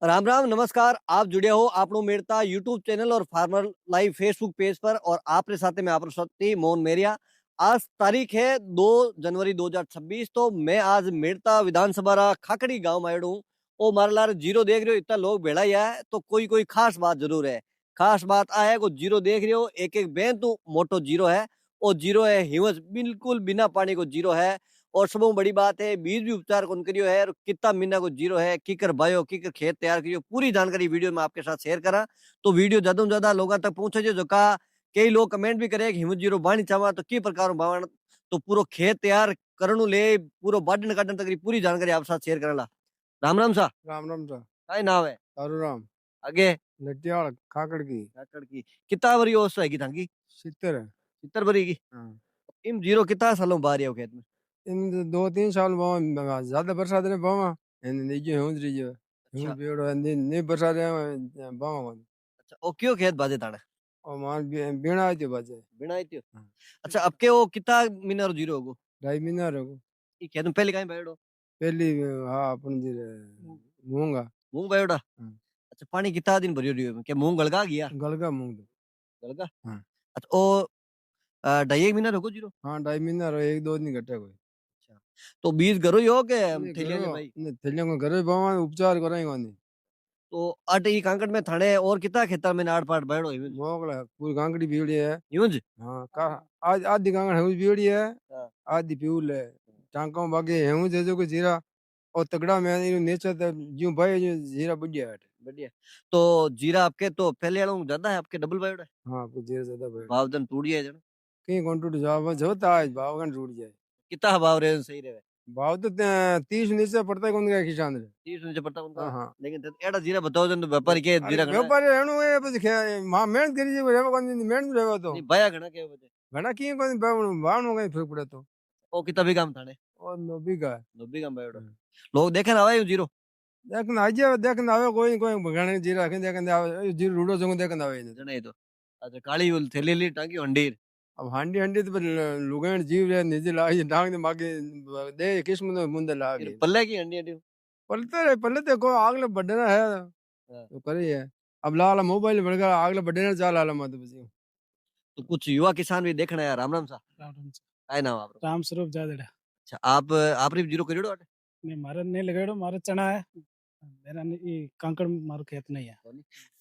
राम राम नमस्कार। आप जुड़े हो आपनो मेरता यूट्यूब चैनल और फार्मर लाइव फेसबुक पेज पर और आपरे साथ में आप सत्ती मोहन मेरिया। आज तारीख है 2 जनवरी 2026। तो मैं आज मेरता विधानसभा रा खाकड़ी गांव में आयो हूँ। ओ मारे लारे जीरो देख रहे हो, इतना लोग भेड़ा ही है तो कोई कोई खास बात जरूर है। खास बात आ है को जीरो देख रहे हो, एक एक बेन तो मोटो जीरो है। ओ जीरो है हिवस बिल्कुल बिना पानी को जीरो है। और सबसे बड़ी बात है बीज भी उपचार कौन करियो है और कितना महीना को जीरो है, किकर बायो किकर खेत तैयार करियो, पूरी जानकारी वीडियो में आपके साथ शेयर करा। तो वीडियो ज्यादा से ज्यादा लोगों तक पहुंचे जो का कई लोग कमेंट भी करे कि हिम्मत जीरो बाणी चावा तो की प्रकार बावण। तो पूरो खेत तैयार करनु ले पूरो बाडन काटन तक की पूरी जानकारी आप साथ शेयर करला। राम राम सा। राम राम सा। काय नाम है? तारू राम आगे नटियाल खाकड़ की काकड़ की कितना बरी ओस है की थांगी? सितर है। 70 बरी की। हाँ। इम जीरो कितना सालों बाहर है खेत में? इन 2-3 साल बावा ज्यादा बरसात ने बावा इन नीचे हुंद रही जो अच्छा हुंद पेड़ो नहीं बरसात बावा अच्छा। ओ क्यों खेत बाजे ताने? और मान बीणा आती बाजे। बिना आई थी। हाँ। अच्छा अब के वो कितना महीना रो जीरो होगो? 2.5 महीना रहो ई खेत में पहले कहीं बैठो? पहली। हाँ अपन जी मूंगा। मूंग बैठा। हाँ। अच्छा पानी कितना दिन भरियो रियो के मूंग गलगा गया? गलगा मूंग दो। गलगा। हाँ। अच्छा ओ 2.5 महीना रहो जीरो? हाँ 2.5 महीना रहो 1-2 दिन घटे कोई अच्छा तो बीज घरो ही हो के नहीं थैलिया करो ले भाई? नहीं थैलियों को घर बावा उपचार कराएंगे नहीं तो अट ई कांकड़ में थाने और कितना खेतर में नाड़ पाट बैठो हिवज? मोगला पूरी गांगड़ी बीड़ी है। हिवज? हाँ का आज आधी गांगड़ है बीड़ी है। हाँ। आधी प्यूल है। टांका बाकी है जे जो को जीरा और तगड़ा में इन नेचर त जो भाई जो जीरा बढ़िया है। बढ़िया। तो जीरा आपके तो पहले वालों ज्यादा है, आपके डबल बैठो है। हाँ कुछ जीरा ज्यादा भाई भावदन टूट गया जन। कहीं कौन टूट जाओ जो आज भाव का टूट जाए। कितना भाव रहे सही रहे? भाव तो 30 नीचे पड़ता है कौन का किसान रे। 30 मुझे पता हाँ उनका। हाँ। लेकिन एड़ा जीरा बताओ जन तो व्यापारी के अरे जीरा घना है। व्यापारी रहनो है बस मां मेहनत करी जे रेवा कौन मेहनत रेवा तो नहीं भया घना के वजह? घना की कौन भाव नो कहीं फर्क पड़े तो ओ कितना भी काम थाने? और नोबी का 90 काम बैठो। लोग देखे ना आवे जीरो? देखन आजे देखन आवे कोई कोई घणे जीरा के देखन आवे जीरो रूडो जंग देखन आवे जने तो। अच्छा काली उल थैली ली टांगी हंडीर। अब हांडी हांडी तो लुगान जीव रे निजे लागे डांग दे मागे दे किस्म दे मुंदे फिर लागे पल्ले की हंडी हंडी। पलते रे पलते देखो आगले बढ़ना है हाँ। तो करे है। अब लाला मोबाइल बढ़ गया आगले बढ़ने चाल आला मत बस तो कुछ युवा किसान भी देखना है। राम राम सा। राम राम सर। काय नाम आपरो? राम स्वरूप जादेड़ा। अच्छा आप री जीरो करियो अटे? ने मारे नहीं लगाड़ो मारे चना है। मेरा ये कांकड़ मारो खेत नहीं है।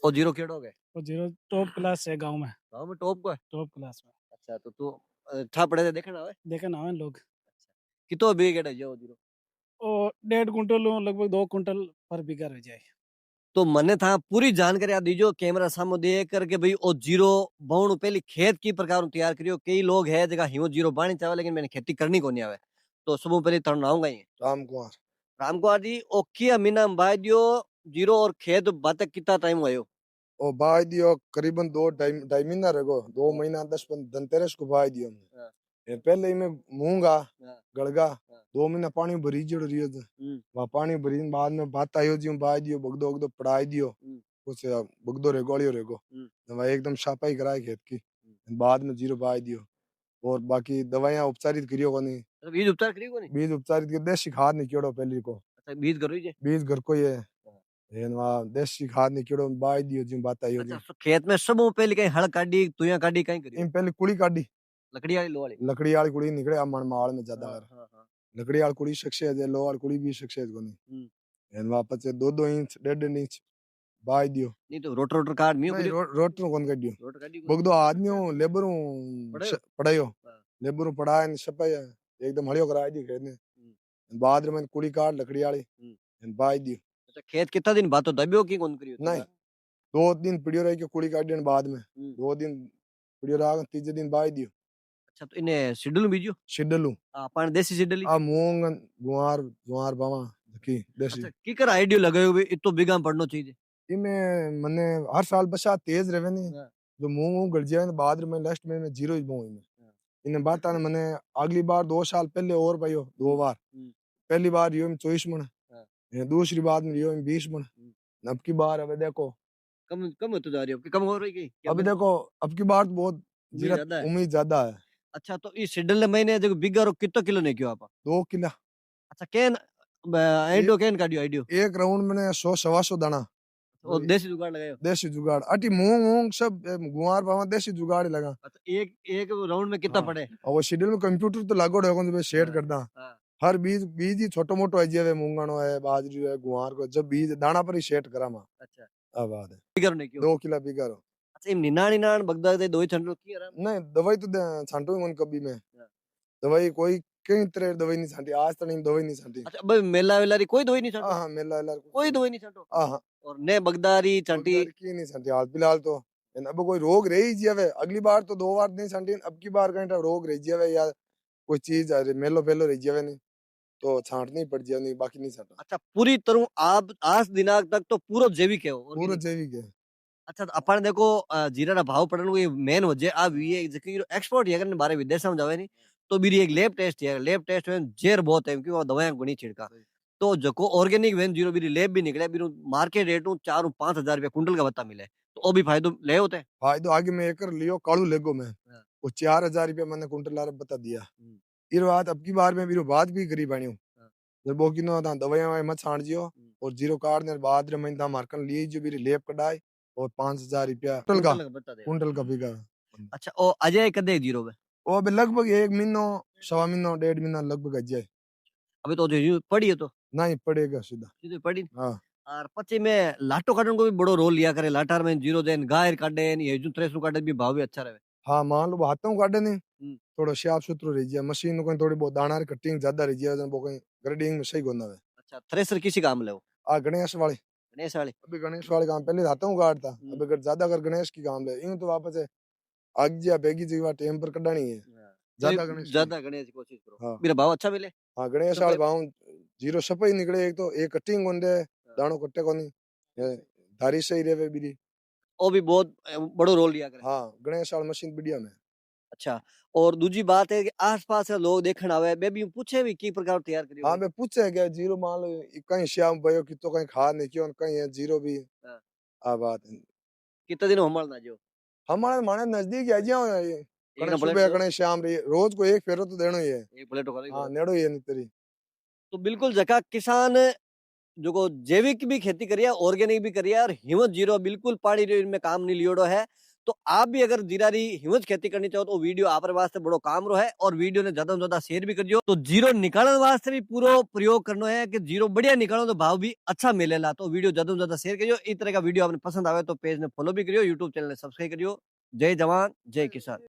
ओ जीरो केड़ो गए? वो जीरो टॉप क्लास है गांव में। गांव में टॉप को है? टॉप क्लास में। अच्छा तो तू ठा पड़े थे देखना है। देखे ना हैं लोग। कितो बी केड़ा जो जीरो? और 1.5 कुंटल लगभग 2 कुंटल पर बीघा रह जाए। तो मने था पूरी जानकारी आप दीजो कैमरा सामने देख करके भाई ओ जीरो बाउंड पहली खेत की प्रकार तैयार करियो। कई लोग है जगह हिमो जीरो बाणी चाहे लेकिन मैंने खेती करनी को नहीं आवे। तो सब पहले तरण आऊंगा ही। राम कुमार राम कुमार जी ओ किया मीना बाय दियो जीरो और खेत बातक कितना टाइम हुयो? और बाय दियो करीबन 2-2.5 महीना रहो 2 महीना 10 धनतेरस को बाय दियो हाँ। ये पहले में मूंगा हाँ। गड़गा हाँ। 2 महीना पानी भरी जड़ रियो वहाँ पानी भरी बाद में बात आयो जी बाय दियो बगदो बगदो पढ़ाई दियो कुछ बगदो रे गोलियो रेगो वहाँ एकदम साफाई कराई खेत की बाद में जीरो बाय दियो और बाकी दवाइयां उपचारित करियो कोनी। बीज उपचार करियो कोनी? बीज उपचारित के देसी खाद निकलो पहले को। अच्छा बीज करो जे? बीज घर को ही है वहाँ देसी खाद निकलो बाय दियो जी बात आयो जी। अच्छा तो खेत में सब पहले कहीं हल काटी तुया काटी कहीं करियो? इन पहले कुड़ी काटी लकड़ी वाली लो वाली? लकड़ी वाली कुड़ी निकले मन माल में ज्यादा हाँ, कर हाँ, हाँ। लकड़ी वाली कुड़ी सक्सेस है लो वाली कुड़ी भी सक्सेस कोनी एन वापस 2-2 इंच 1.5 इंच बाय दियो। नहीं तो रोटर रोटर काट मियो नहीं करियो? रोटर कोन काटियो रोटर काटी बगदो आदमियों लेबर पढ़ायो? पढ़ायो हाँ। लेबर पढ़ाए सफाई एकदम हड़ियो कराई दी खेत ने बाद में कुड़ी काट लकड़ी वाली बाय दियो। अच्छा खेत कितना दिन बाद तो दबियो की कौन करियो? नहीं 2 दिन पीड़ियो रह के कुड़ी काट बाद में 2 दिन पीड़ियो रहा तीसरे दिन बाय दियो। अच्छा तो इन्हें शिडल बीजो? शिडलू पान देसी शिडली? आ मूंग गुआर गुआर बावा की देसी। अच्छा की कर आइडियो लगायो भी इतो बिगा में पड़नो चाहिए? इमे मने हर साल बरसात तेज रहे नहीं हाँ। जो मूंग गड़ जाए बाद में लास्ट में मैं जीरो ही बोऊं इन्हें बात आने मने अगली बार 2 साल पहले और भाइयों 2 बार पहली बार रियो में 24 मन दूसरी बार में रियो में 20 मन अब की बार अब देखो कम कम होते जा रही है कम हो रही गई अब देखो अब की बार तो बहुत उम्मीद ज्यादा है। उम्मीद ज्यादा है। अच्छा तो इस शिडल ने महीने जो बिगा रो कितो किलो नहीं क्यों आप? 2 किला। अच्छा केन आइडियो केन काटियो आइडियो एक राउंड मैंने 100-125 दाना और देसी जुगाड़ लगायो। देसी जुगाड़ अटी मूंग वूंग सब गुआर पावा देसी जुगाड़ ही लगा। अच्छा एक एक राउंड में कितना हाँ। पड़े? और वो शेड्यूल में कंप्यूटर तो लागोड़ है कौन शेयर हाँ, करदा हाँ। हर बीज बीज ही छोटो मोटो है जेवे मूंगणो है बाजरी है गुआर को जब बीज दाना पर ही सेट करा मा अच्छा अब बात है फिगर नहीं क्यों? 2 किलो बिगारो अच्छा इम निनान बगदा दे दो ही छंडो की आराम। नहीं दवाई तो छांटू ही कभी में हाँ। दवाई कोई कई तरह दवाई नहीं छांटी आज तक नहीं दवाई नहीं छांटी। अच्छा भाई मेला वेलारी कोई दवाई नहीं छाटो? हाँ मेला वेला कोई दवाई नहीं छाटो? हाँ और ने बगदारी चंटी की नहीं छांटी हाल फिलहाल तो अब कोई रोग रही जावे अगली बार तो 2 बार नहीं छांटी अब की बार कहीं रोग रही जावे या कोई चीज अरे मेलो फेलो रही जावे नहीं तो छांटनी पड़ जाए नहीं बाकी नहीं छाटा। अच्छा पूरी तरह आप आज दिनाक तक तो पूरो जैविक है वो, पूरा organic। जैविक है। अच्छा तो अपन देखो जीरा रा भाव पड़न को मेन वजह आ भी है जकी एक्सपोर्ट है करने बारे विदेश में जावे नहीं तो बीरी एक लैब टेस्ट है लैब टेस्ट में जेर बहुत है क्योंकि वो दवाएं गुणी छिड़का तो जको organic when zero Biri lab भी निकले बीरू मार्केट रेट 4-5 हजार रुपया कुंटल का बत्ता मिले तो वो भी फायदो ले होते हैं। फायदो आगे में एकर लियो कालू लेगो में हाँ। वो 4,000 रुपया मैंने कुंटल लारे बता दिया। हम्म। ये बात अब की बार में बीरो बात भी करी बाणी हाँ। जब वो की नो ता दवाइयां वाई मत छाण जियो और जीरो कार्ड ने बाद रे में ता मार्कन लिए जो बीरी लेब कढाई और 5,000 रुपया कुंटल का बत्ता दे। कुंटल का बिगा अच्छा ओ अजय कदे जीरो में वो अबे लगभग 1 महीनो सवा महीनो 1.5 महीना लगभग अजय अभी तो जो पड़ी है तो नहीं पड़ेगा सीधा। सीधे पड़ी हाँ और पछी में लाटो काटन को भी बड़ो रोल लिया करे लाटार में जीरो देन गायर काटे ये जो त्रेसु काटे भी भाव भी अच्छा रहे। हाँ मान लो हाथों काटे नहीं हम्म। थोड़ा साफ सुथरो रह जाए मशीन को थोड़ी बहुत दाना कटिंग ज्यादा रह जाए वो कहीं ग्रेडिंग में सही गोंदा है। अच्छा थ्रेसर किसी काम ले वो आ गणेश वाले गणेश वाले अभी गणेश वाले काम पहले हाथों काटता अब अगर ज्यादा अगर गणेश की काम ले यूं तो वापस है आग जा बेगी जी वा टेम पर कढानी है ज्यादा गणेश की। ज्यादा गणेश की कोशिश करो हाँ। मेरा भाव अच्छा मिले। हाँ गणेश वाले भाव जीरो सफाई निकले एक तो एक कटिंग कोंदे दाणो कट्टे कोनी धारी सही रहे बीरी। वो भी बहुत बड़ो रोल लिया करे। हाँ गणेश वाला मशीन बढ़िया में। अच्छा और दूसरी बात है कि आसपास के लोग देखण आवे बेबी पूछे भी की प्रकार तैयार करियो। हाँ मैं पूछे क्या जीरो मान लो कहीं श्याम भयो कि तो कहीं खाद नहीं क्यों कहीं है जीरो भी हाँ। आ बात है। कितने दिन हमल ना जो हमारे माने नजदीक आ जाओ ये एक कहीं ना सुबह कहीं शाम रही रोज को एक फेरो तो देनो ही है। एक प्लेट करेगा हाँ नेड़ो ही है नितरी। तो बिल्कुल जका किसान जो को जैविक भी खेती करिए ऑर्गेनिक भी करिए और हिमत जीरो बिल्कुल पानी रो इनमें काम नहीं लियोड़ो है तो आप भी अगर जीरा री हिमत खेती करनी चाहो तो वीडियो आप वास्ते बड़ो काम रो है और वीडियो ने ज्यादा से ज्यादा शेयर भी करियो तो जीरो निकालने वास्ते भी पूरो प्रयोग करना है कि जीरो बढ़िया निकालो तो भाव भी अच्छा मिलेला तो वीडियो ज्यादा से ज्यादा शेयर करियो इस तरह का वीडियो आपने पसंद आवे तो पेज ने फॉलो भी करियो यूट्यूब चैनल ने सब्सक्राइब करियो। जय जवान जय किसान।